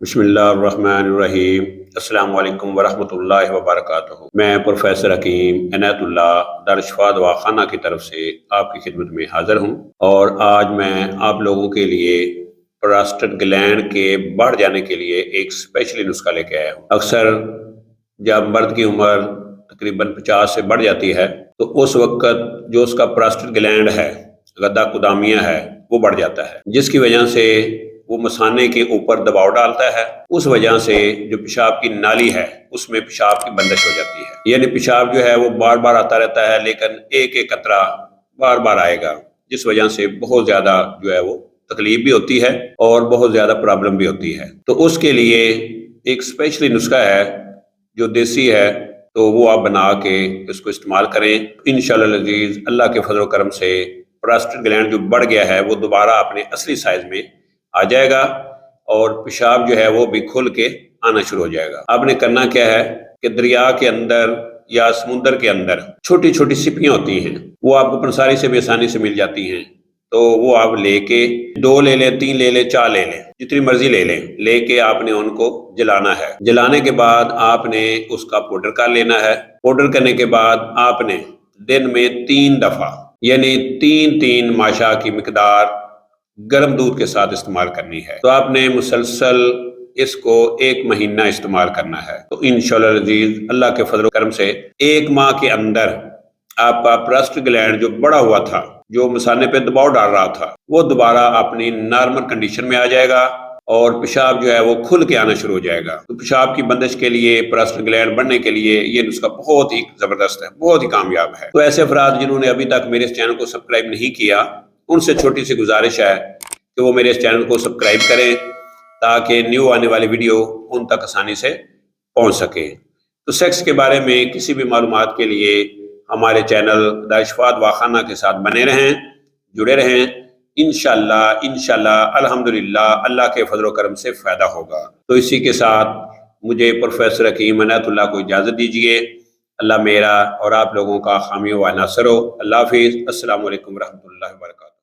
بسم اللہ الرحمن الرحیم۔ السلام علیکم ورحمۃ اللہ وبرکاتہ۔ میں پروفیسر حکیم عنایت اللہ دارالشفا دواخانہ کی طرف سے آپ کی خدمت میں حاضر ہوں، اور آج میں آپ لوگوں کے لیے پراسٹیٹ گلینڈ کے بڑھ جانے کے لیے ایک اسپیشلی نسخہ لے کے آیا ہوں۔ اکثر جب مرد کی عمر تقریباً 50 سے بڑھ جاتی ہے تو اس وقت جو اس کا پراسٹیٹ گلینڈ ہے، غدہ قدامیہ ہے، وہ بڑھ جاتا ہے، جس کی وجہ سے وہ مثانے کے اوپر دباؤ ڈالتا ہے۔ اس وجہ سے جو پیشاب کی نالی ہے اس میں پیشاب کی بندش ہو جاتی ہے، یعنی پیشاب جو ہے وہ بار بار آتا رہتا ہے، لیکن ایک ایک قطرہ بار بار آئے گا، جس وجہ سے بہت زیادہ جو ہے وہ تکلیف بھی ہوتی ہے اور بہت زیادہ پرابلم بھی ہوتی ہے۔ تو اس کے لیے ایک اسپیشلی نسخہ ہے جو دیسی ہے، تو وہ آپ بنا کے اس کو استعمال کریں۔ انشاءاللہ العزیز اللہ کے فضل و کرم سے پراسٹیٹ گلینڈ جو بڑھ گیا ہے وہ دوبارہ اپنے اصلی سائز میں آ جائے گا، اور پیشاب جو ہے وہ بھی کھل کے آنا شروع ہو جائے گا۔ آپ نے کرنا کیا ہے کہ دریا کے اندر یا سمندر کے اندر چھوٹی چھوٹی سپیاں ہوتی ہیں، وہ آپ کو پنساری سے بھی آسانی سے مل جاتی ہیں، تو وہ آپ لے کے 2 لے لیں، 3 لے لیں، 4 لے لیں، جتنی مرضی لے لیں، لے کے آپ نے ان کو جلانا ہے۔ جلانے کے بعد آپ نے اس کا پاؤڈر کر لینا ہے۔ پاؤڈر کرنے کے بعد آپ نے دن میں 3 دفعہ یعنی 3 ماشا کی مقدار گرم دودھ کے ساتھ استعمال کرنی ہے۔ تو آپ نے مسلسل اس کو 1 مہینہ استعمال کرنا ہے۔ تو انشاءاللہ العزیز اللہ کے فضل و کرم سے 1 ماہ کے اندر آپ کا پراسٹیٹ گلینڈ جو بڑا ہوا تھا، جو مثانے پہ دباؤ ڈال رہا تھا، وہ دوبارہ اپنی نارمل کنڈیشن میں آ جائے گا، اور پیشاب جو ہے وہ کھل کے آنا شروع ہو جائے گا۔ تو پیشاب کی بندش کے لیے، پراسٹیٹ گلینڈ بڑھنے کے لیے یہ نسخہ بہت ہی زبردست ہے، بہت ہی کامیاب ہے۔ تو ایسے افراد جنہوں نے ابھی تک میرے اس چینل کو سبسکرائب نہیں کیا، ان سے چھوٹی سی گزارش ہے کہ وہ میرے اس چینل کو سبسکرائب کریں تاکہ نیو آنے والی ویڈیو ان تک آسانی سے پہنچ سکے۔ تو سیکس کے بارے میں کسی بھی معلومات کے لیے ہمارے چینل دارالشفا دواخانہ کے ساتھ بنے رہیں، جڑے رہیں۔ انشاءاللہ الحمدللہ اللہ کے فضل و کرم سے فائدہ ہوگا۔ تو اسی کے ساتھ مجھے پروفیسر حکیم عنایت اللہ کو اجازت دیجیے۔ اللہ میرا اور آپ لوگوں کا حامی و ناصر ہو۔ اللہ حافظ۔ السلام علیکم ورحمۃ اللہ وبرکاتہ۔